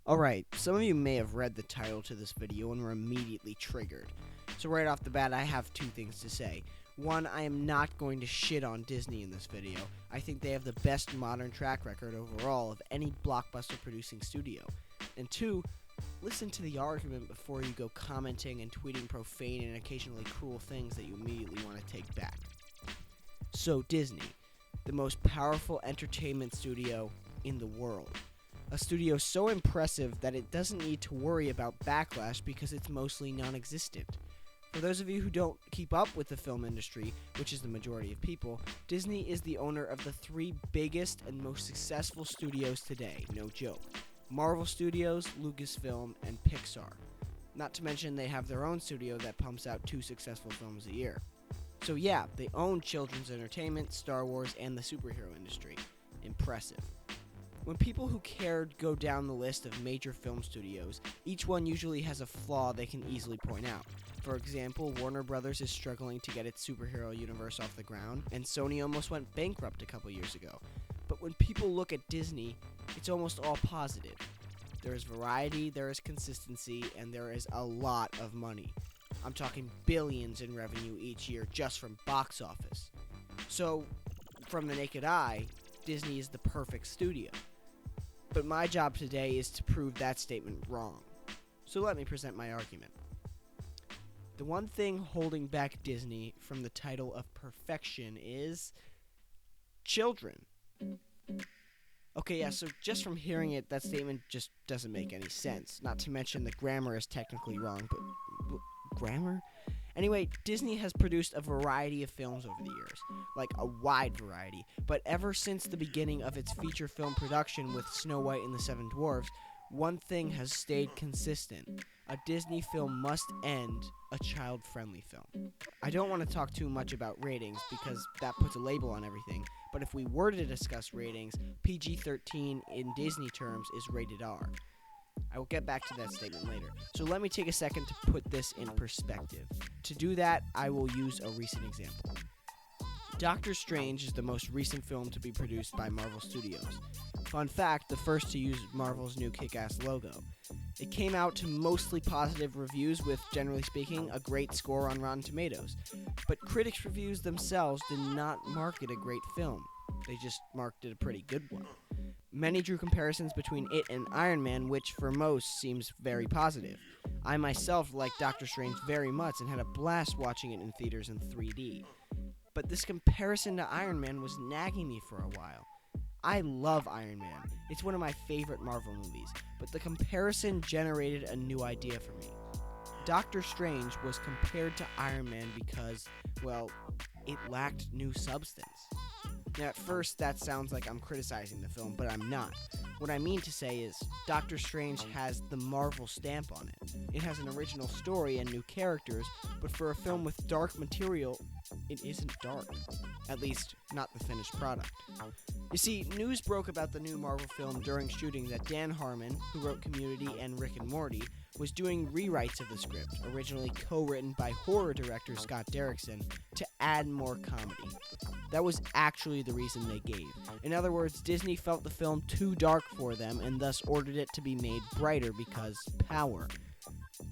Alright, some of you may have read the title to this video and were immediately triggered. So right off the bat, I have two things to say. One, I am not going to shit on Disney in this video. I think they have the best modern track record overall of any blockbuster producing studio. And two, listen to the argument before you go commenting and tweeting profane and occasionally cruel things that you immediately want to take back. So Disney, the most powerful entertainment studio in the world. A studio so impressive that it doesn't need to worry about backlash because it's mostly non-existent. For those of you who don't keep up with the film industry, which is the majority of people, Disney is the owner of the three biggest and most successful studios today, no joke. Marvel Studios, Lucasfilm, and Pixar. Not to mention they have their own studio that pumps out 2 successful films a year. So yeah, they own children's entertainment, Star Wars, and the superhero industry. Impressive. When people who cared go down the list of major film studios, each one usually has a flaw they can easily point out. For example, Warner Brothers is struggling to get its superhero universe off the ground, and Sony almost went bankrupt a couple years ago. But when people look at Disney, it's almost all positive. There is variety, there is consistency, and there is a lot of money. I'm talking billions in revenue each year just from box office. So, from the naked eye, Disney is the perfect studio. But my job today is to prove that statement wrong. So let me present my argument. The one thing holding back Disney from the title of perfection is children. Okay, yeah, so just from hearing it, that statement just doesn't make any sense. Not to mention the grammar is technically wrong, but grammar? Anyway, Disney has produced a variety of films over the years, like a wide variety, but ever since the beginning of its feature film production with Snow White and the Seven Dwarfs, one thing has stayed consistent. A Disney film must end a child-friendly film. I don't want to talk too much about ratings because that puts a label on everything, but if we were to discuss ratings, PG-13 in Disney terms is rated R. I will get back to that statement later. So let me take a second to put this in perspective. To do that, I will use a recent example. Doctor Strange is the most recent film to be produced by Marvel Studios. Fun fact, the first to use Marvel's new kick-ass logo. It came out to mostly positive reviews with, generally speaking, a great score on Rotten Tomatoes. But critics' reviews themselves did not mark it a great film. They just marked it a pretty good one. Many drew comparisons between it and Iron Man, which for most seems very positive. I myself liked Doctor Strange very much and had a blast watching it in theaters in 3D. But this comparison to Iron Man was nagging me for a while. I love Iron Man. It's one of my favorite Marvel movies, but the comparison generated a new idea for me. Doctor Strange was compared to Iron Man because, well, it lacked new substance. Now, at first, that sounds like I'm criticizing the film, but I'm not. What I mean to say is, Doctor Strange has the Marvel stamp on it. It has an original story and new characters, but for a film with dark material, it isn't dark. At least, not the finished product. You see, news broke about the new Marvel film during shooting that Dan Harmon, who wrote Community and Rick and Morty, was doing rewrites of the script, originally co-written by horror director Scott Derrickson, to add more comedy. That was actually the reason they gave. In other words, Disney felt the film too dark for them and thus ordered it to be made brighter because power.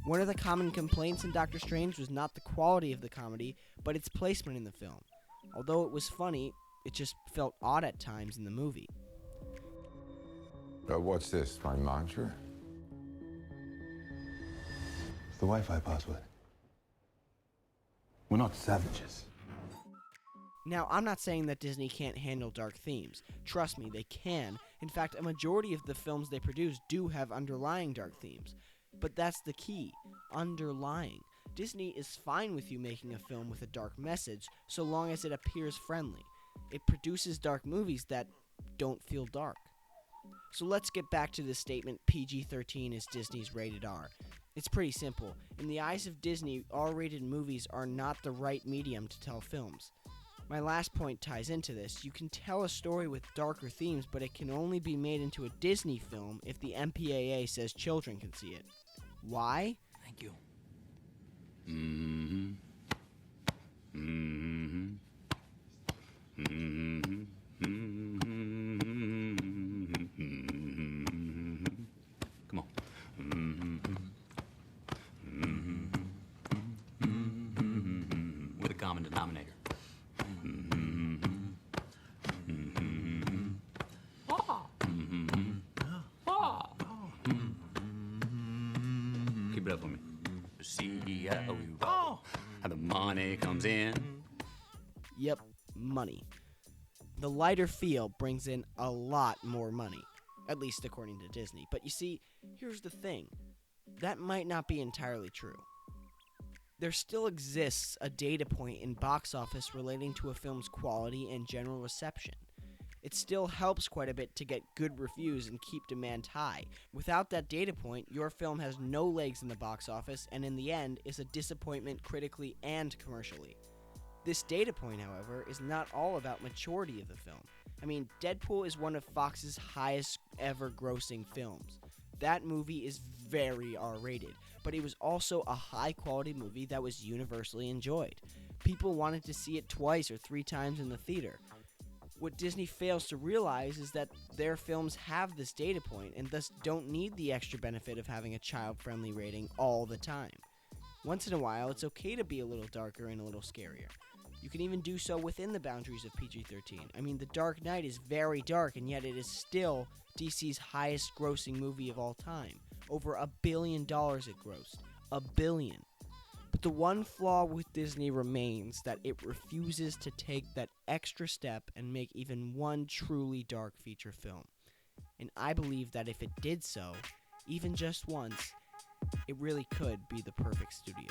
One of the common complaints in Doctor Strange was not the quality of the comedy, but its placement in the film. Although it was funny, it just felt odd at times in the movie. What's this, my mantra? It's the Wi-Fi password. We're not savages. Now, I'm not saying that Disney can't handle dark themes. Trust me, they can. In fact, a majority of the films they produce do have underlying dark themes. But that's the key. Underlying. Disney is fine with you making a film with a dark message, so long as it appears friendly. It produces dark movies that don't feel dark. So let's get back to the statement PG-13 is Disney's rated R. It's pretty simple. In the eyes of Disney, R-rated movies are not the right medium to tell films. My last point ties into this. You can tell a story with darker themes, but it can only be made into a Disney film if the MPAA says children can see it. Why? Thank you. Mm-hmm. Mm-hmm. Mm-hmm. Mm-hmm. Mm-hmm. Come on. denominator. Keep it up for me. See how we roll, how the money comes in. Yep, money. The lighter feel brings in a lot more money, at least according to Disney. But you see, here's the thing. That might not be entirely true. There still exists a data point in box office relating to a film's quality and general reception. It still helps quite a bit to get good reviews and keep demand high. Without that data point, your film has no legs in the box office and in the end is a disappointment critically and commercially. This data point, however, is not all about maturity of the film. I mean, Deadpool is one of Fox's highest ever grossing films. That movie is very R-rated, but it was also a high-quality movie that was universally enjoyed. People wanted to see it twice or 3 times in the theater. What Disney fails to realize is that their films have this data point and thus don't need the extra benefit of having a child-friendly rating all the time. Once in a while, it's okay to be a little darker and a little scarier. You can even do so within the boundaries of PG-13. I mean, The Dark Knight is very dark, and yet it is still DC's highest grossing movie of all time. Over $1 billion it grossed. $1 billion. But the one flaw with Disney remains that it refuses to take that extra step and make even one truly dark feature film. And I believe that if it did so, even just once, it really could be the perfect studio.